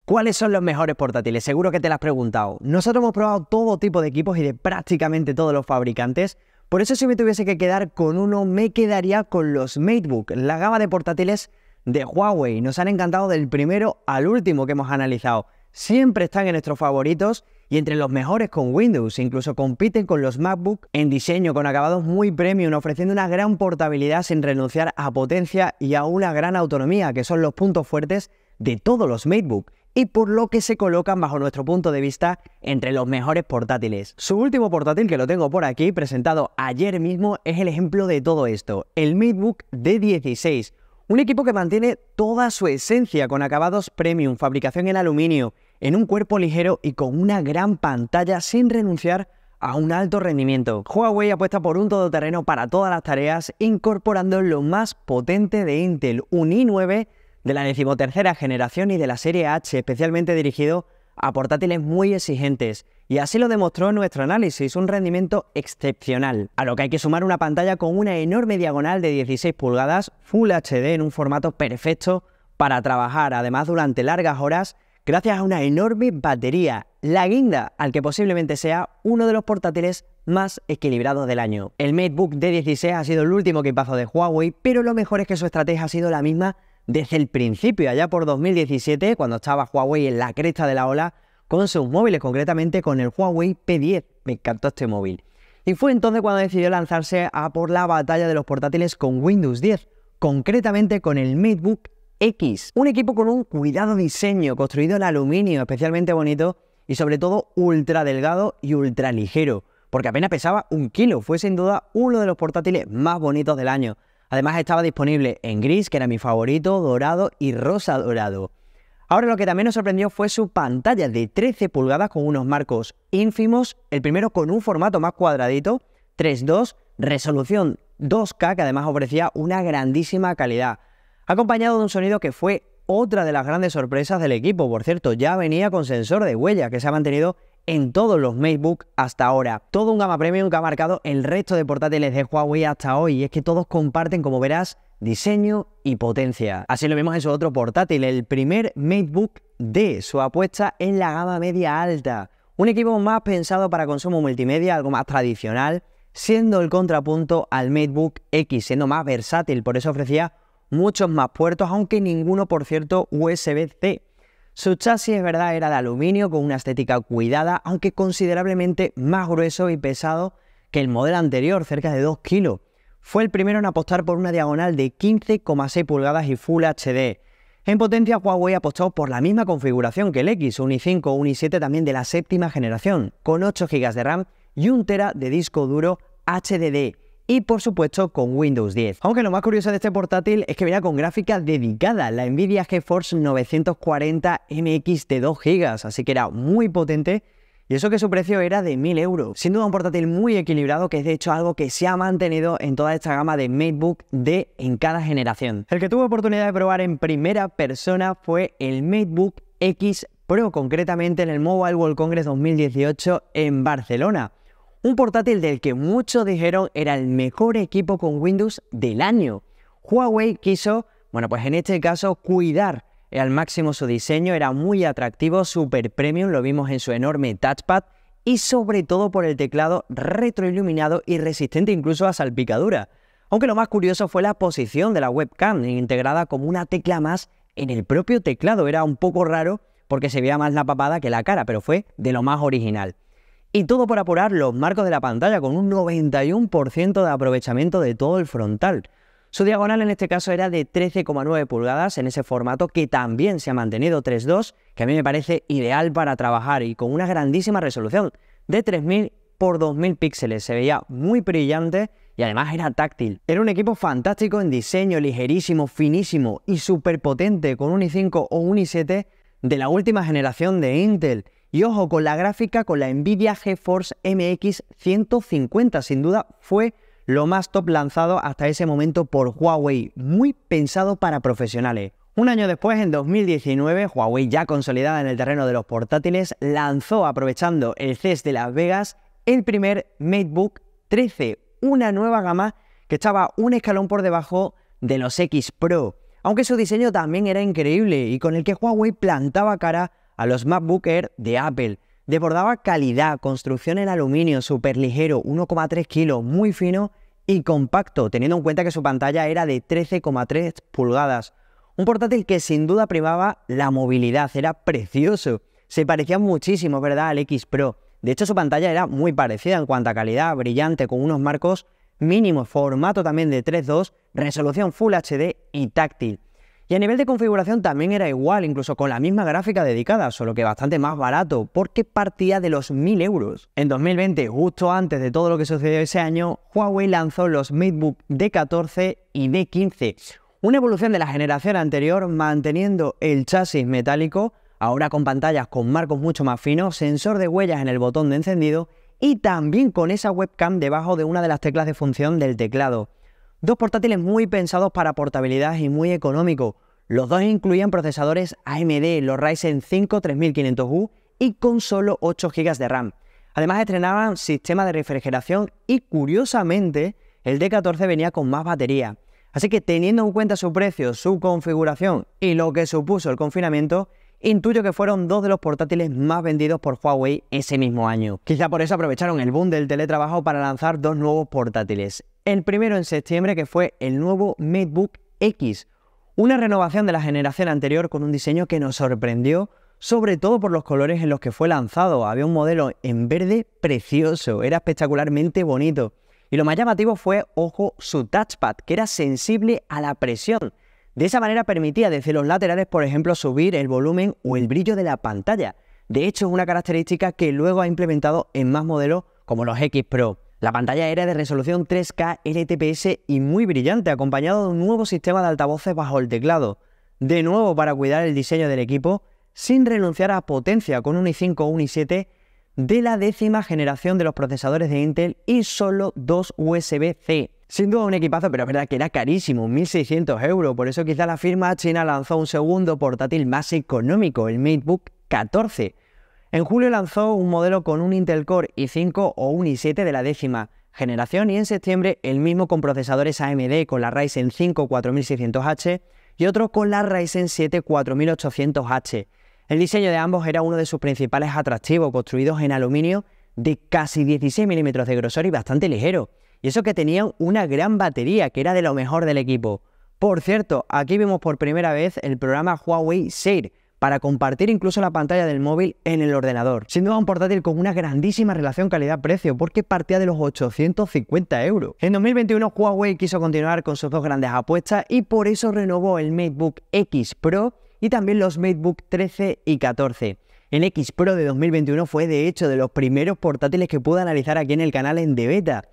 ¿Cuáles son los mejores portátiles? Seguro que te lo has preguntado. Nosotros hemos probado todo tipo de equipos y de prácticamente todos los fabricantes. Por eso, si me tuviese que quedar con uno, me quedaría con los MateBook, la gama de portátiles de Huawei. Nos han encantado del primero al último que hemos analizado. Siempre están en nuestros favoritos y entre los mejores con Windows. Incluso compiten con los MacBook en diseño, con acabados muy premium, ofreciendo una gran portabilidad sin renunciar a potencia y a una gran autonomía, que son los puntos fuertes de todos los MateBook, y por lo que se colocan bajo nuestro punto de vista entre los mejores portátiles. Su último portátil, que lo tengo por aquí, presentado ayer mismo, es el ejemplo de todo esto, el MateBook D16, un equipo que mantiene toda su esencia con acabados premium, fabricación en aluminio, en un cuerpo ligero y con una gran pantalla sin renunciar a un alto rendimiento. Huawei apuesta por un todoterreno para todas las tareas, incorporando lo más potente de Intel, un i9 de la 13ª generación y de la serie H, especialmente dirigido a portátiles muy exigentes. Y así lo demostró en nuestro análisis, un rendimiento excepcional. A lo que hay que sumar una pantalla con una enorme diagonal de 16 pulgadas, Full HD en un formato perfecto para trabajar, además durante largas horas, gracias a una enorme batería, la guinda al que posiblemente sea uno de los portátiles más equilibrados del año. El MateBook D16 ha sido el último equipazo de Huawei, pero lo mejor es que su estrategia ha sido la misma desde el principio, allá por 2017, cuando estaba Huawei en la cresta de la ola con sus móviles, concretamente con el Huawei P10. Me encantó este móvil. Y fue entonces cuando decidió lanzarse a por la batalla de los portátiles con Windows 10, concretamente con el MateBook X, un equipo con un cuidado diseño, construido en aluminio, especialmente bonito y sobre todo ultra delgado y ultra ligero, porque apenas pesaba 1 kilo, fue sin duda uno de los portátiles más bonitos del año. Además estaba disponible en gris, que era mi favorito, dorado y rosa dorado. Ahora lo que también nos sorprendió fue su pantalla de 13 pulgadas con unos marcos ínfimos, el primero con un formato más cuadradito, 3.2, resolución 2K, que además ofrecía una grandísima calidad, acompañado de un sonido que fue otra de las grandes sorpresas del equipo. Por cierto, ya venía con sensor de huella, que se ha mantenido en todos los MateBook hasta ahora. Todo un gama premium que ha marcado el resto de portátiles de Huawei hasta hoy, y es que todos comparten, como verás, diseño y potencia. Así lo vimos en su otro portátil, el primer MateBook D, su apuesta en la gama media alta. Un equipo más pensado para consumo multimedia, algo más tradicional, siendo el contrapunto al MateBook X, siendo más versátil, por eso ofrecía muchos más puertos, aunque ninguno, por cierto, USB-C. Su chasis, es verdad, era de aluminio con una estética cuidada, aunque considerablemente más grueso y pesado que el modelo anterior, cerca de 2 kilos. Fue el primero en apostar por una diagonal de 15,6 pulgadas y Full HD. En potencia, Huawei apostó por la misma configuración que el X, un i5 o un i7 también de la 7ª generación, con 8 GB de RAM y 1 TB de disco duro HDD. Y por supuesto con Windows 10. Aunque lo más curioso de este portátil es que venía con gráfica dedicada, la Nvidia GeForce 940 MX de 2 GB, así que era muy potente, y eso que su precio era de 1.000 euros. Sin duda un portátil muy equilibrado, que es de hecho algo que se ha mantenido en toda esta gama de MateBook D en cada generación. El que tuve oportunidad de probar en primera persona fue el MateBook X Pro, concretamente en el Mobile World Congress 2018 en Barcelona. Un portátil del que muchos dijeron era el mejor equipo con Windows del año. Huawei quiso, pues en este caso, cuidar al máximo su diseño, era muy atractivo, super premium, lo vimos en su enorme touchpad y sobre todo por el teclado retroiluminado y resistente incluso a salpicadura. Aunque lo más curioso fue la posición de la webcam, integrada como una tecla más en el propio teclado. Era un poco raro porque se veía más la papada que la cara, pero fue de lo más original. Y todo por apurar los marcos de la pantalla, con un 91% de aprovechamiento de todo el frontal. Su diagonal en este caso era de 13,9 pulgadas en ese formato, que también se ha mantenido 3.2, que a mí me parece ideal para trabajar, y con una grandísima resolución de 3000 por 2000 píxeles. Se veía muy brillante y además era táctil. Era un equipo fantástico en diseño, ligerísimo, finísimo y súper potente, con un i5 o un i7 de la última generación de Intel. Y ojo con la gráfica, con la Nvidia GeForce MX 150, sin duda fue lo más top lanzado hasta ese momento por Huawei, muy pensado para profesionales. Un año después, en 2019, Huawei, ya consolidada en el terreno de los portátiles, lanzó, aprovechando el CES de Las Vegas, el primer MateBook 13, una nueva gama que estaba un escalón por debajo de los X Pro. aunque su diseño también era increíble y con el que Huawei plantaba cara a los MacBook Air de Apple. Desbordaba calidad, construcción en aluminio, súper ligero, 1,3 kilos, muy fino y compacto, teniendo en cuenta que su pantalla era de 13,3 pulgadas. Un portátil que sin duda primaba la movilidad, era precioso. Se parecía muchísimo, ¿verdad?, al X Pro. De hecho, su pantalla era muy parecida en cuanto a calidad, brillante, con unos marcos mínimos, formato también de 3.2, resolución Full HD y táctil. Y a nivel de configuración también era igual, incluso con la misma gráfica dedicada, solo que bastante más barato, porque partía de los 1.000 euros. En 2020, justo antes de todo lo que sucedió ese año, Huawei lanzó los MateBook D14 y D15, una evolución de la generación anterior manteniendo el chasis metálico, ahora con pantallas con marcos mucho más finos, sensor de huellas en el botón de encendido y también con esa webcam debajo de una de las teclas de función del teclado. Dos portátiles muy pensados para portabilidad y muy económicos. Los dos incluían procesadores AMD, los Ryzen 5 3500U y con solo 8 GB de RAM. Además estrenaban sistema de refrigeración y curiosamente el D14 venía con más batería. Así que teniendo en cuenta su precio, su configuración y lo que supuso el confinamiento, intuyo que fueron dos de los portátiles más vendidos por Huawei ese mismo año. Quizá por eso aprovecharon el boom del teletrabajo para lanzar dos nuevos portátiles. El primero en septiembre, que fue el nuevo MateBook X, una renovación de la generación anterior con un diseño que nos sorprendió, sobre todo por los colores en los que fue lanzado. Había un modelo en verde precioso, era espectacularmente bonito. Y lo más llamativo fue, ojo, su touchpad, que era sensible a la presión. De esa manera permitía desde los laterales, por ejemplo, subir el volumen o el brillo de la pantalla. De hecho, es una característica que luego ha implementado en más modelos como los X Pro. La pantalla era de resolución 3K LTPS y muy brillante, acompañado de un nuevo sistema de altavoces bajo el teclado. De nuevo para cuidar el diseño del equipo, sin renunciar a potencia con un i5 o un i7 de la 10ª generación de los procesadores de Intel y solo dos USB-C. Sin duda un equipazo, pero es verdad que era carísimo, 1.600 euros, por eso quizá la firma china lanzó un segundo portátil más económico, el MateBook 14. En julio lanzó un modelo con un Intel Core i5 o un i7 de la 10ª generación y en septiembre el mismo con procesadores AMD con la Ryzen 5 4600H y otro con la Ryzen 7 4800H. El diseño de ambos era uno de sus principales atractivos, construidos en aluminio de casi 16 milímetros de grosor y bastante ligero. Y eso que tenían una gran batería, que era de lo mejor del equipo. Por cierto, aquí vimos por primera vez el programa Huawei Share, para compartir incluso la pantalla del móvil en el ordenador. Sin duda un portátil con una grandísima relación calidad-precio, porque partía de los 850 euros. En 2021 Huawei quiso continuar con sus dos grandes apuestas y por eso renovó el MateBook X Pro y también los MateBook 13 y 14. El X Pro de 2021 fue de hecho de los primeros portátiles que pude analizar aquí en el canal en de beta.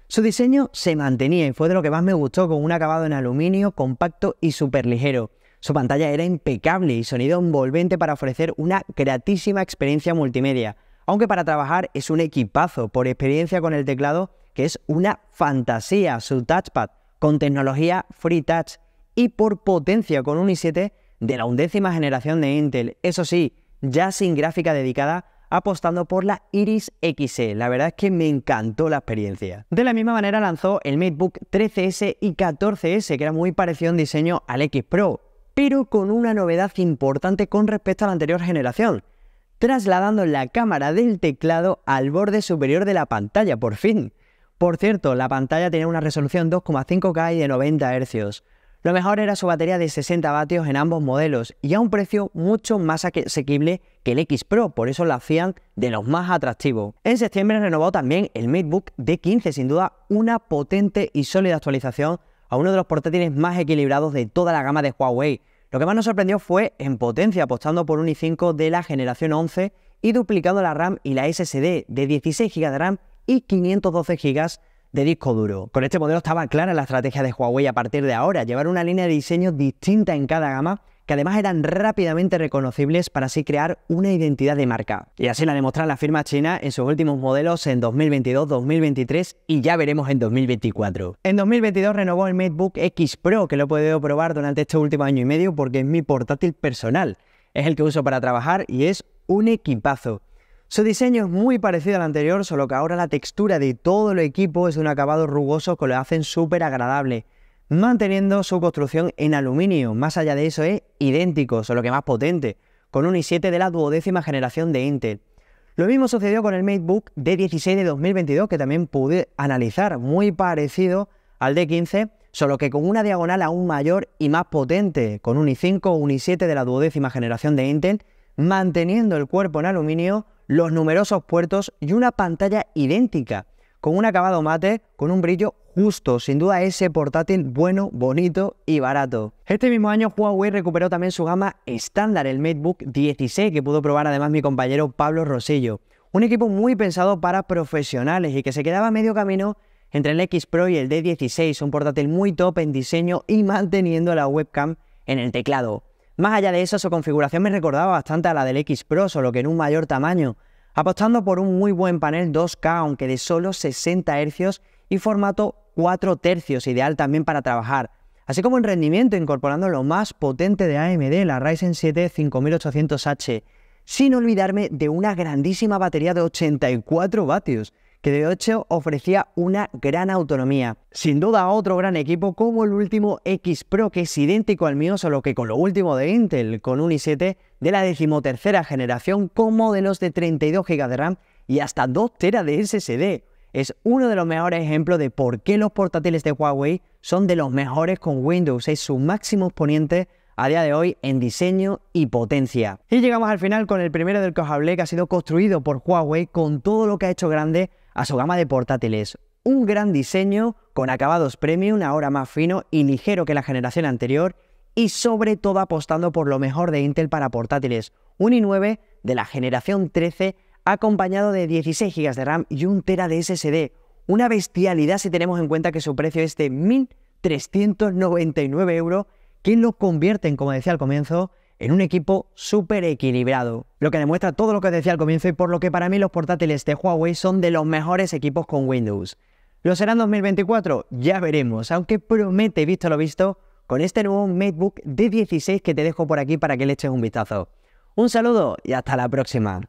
Su diseño se mantenía y fue de lo que más me gustó, con un acabado en aluminio, compacto y súper ligero. Su pantalla era impecable y sonido envolvente para ofrecer una gratísima experiencia multimedia, aunque para trabajar es un equipazo, por experiencia con el teclado, que es una fantasía. Su touchpad con tecnología FreeTouch y por potencia con un i7 de la 11ª generación de Intel, eso sí, ya sin gráfica dedicada, apostando por la Iris Xe. La verdad es que me encantó la experiencia. De la misma manera lanzó el MateBook 13S y 14S, que era muy parecido en diseño al X Pro, pero con una novedad importante con respecto a la anterior generación, trasladando la cámara del teclado al borde superior de la pantalla, por fin. Por cierto, la pantalla tenía una resolución 2,5K y de 90 Hz. Lo mejor era su batería de 60 vatios en ambos modelos y a un precio mucho más asequible que el X Pro, por eso lo hacían de los más atractivos. En septiembre renovó también el MateBook D15, sin duda una potente y sólida actualización a uno de los portátiles más equilibrados de toda la gama de Huawei. Lo que más nos sorprendió fue en potencia, apostando por un i5 de la generación 11 y duplicando la RAM y la SSD de 16 GB de RAM y 512 GB de disco duro. Con este modelo estaba clara la estrategia de Huawei a partir de ahora, llevar una línea de diseño distinta en cada gama, que además eran rápidamente reconocibles para así crear una identidad de marca. Y así la demuestra la firma china en sus últimos modelos en 2022, 2023 y ya veremos en 2024. En 2022 renovó el MateBook X Pro, que lo he podido probar durante este último año y medio porque es mi portátil personal. Es el que uso para trabajar y es un equipazo. Su diseño es muy parecido al anterior, solo que ahora la textura de todo el equipo es de un acabado rugoso que lo hacen súper agradable. manteniendo su construcción en aluminio. Más allá de eso es idéntico, solo que más potente, con un i7 de la 12ª generación de Intel. Lo mismo sucedió con el MateBook D16 de 2022, que también pude analizar, muy parecido al D15, solo que con una diagonal aún mayor y más potente, con un i5 o un i7 de la 12ª generación de Intel, manteniendo el cuerpo en aluminio, los numerosos puertos y una pantalla idéntica, con un acabado mate, con un brillo justo, sin duda ese portátil bueno, bonito y barato. Este mismo año Huawei recuperó también su gama estándar, el MateBook 16, que pudo probar además mi compañero Pablo Rosillo. Un equipo muy pensado para profesionales y que se quedaba a medio camino entre el X Pro y el D16, un portátil muy top en diseño y manteniendo la webcam en el teclado. Más allá de eso, su configuración me recordaba bastante a la del X Pro, solo que en un mayor tamaño, apostando por un muy buen panel 2K, aunque de solo 60 Hz y formato 4 tercios, ideal también para trabajar, así como en rendimiento, incorporando lo más potente de AMD, la Ryzen 7 5800H, sin olvidarme de una grandísima batería de 84 vatios, que de hecho ofrecía una gran autonomía. Sin duda otro gran equipo como el último X Pro, que es idéntico al mío, solo que con lo último de Intel, con un i7 de la 13ª generación con modelos de 32 GB de RAM y hasta 2 TB de SSD. Es uno de los mejores ejemplos de por qué los portátiles de Huawei son de los mejores con Windows, es su máximo exponente a día de hoy en diseño y potencia. Y llegamos al final con el primero del que os hablé, que ha sido construido por Huawei con todo lo que ha hecho grande a su gama de portátiles. Un gran diseño con acabados premium, ahora más fino y ligero que la generación anterior, y sobre todo apostando por lo mejor de Intel para portátiles. Un i9 de la generación 13 acompañado de 16 GB de RAM y 1 TB de SSD. Una bestialidad si tenemos en cuenta que su precio es de 1.399 €, que lo convierten, como decía al comienzo, en un equipo súper equilibrado. Lo que demuestra todo lo que os decía al comienzo y por lo que para mí los portátiles de Huawei son de los mejores equipos con Windows. ¿Lo serán 2024? Ya veremos, aunque promete, visto lo visto, con este nuevo MateBook D16 que te dejo por aquí para que le eches un vistazo. Un saludo y hasta la próxima.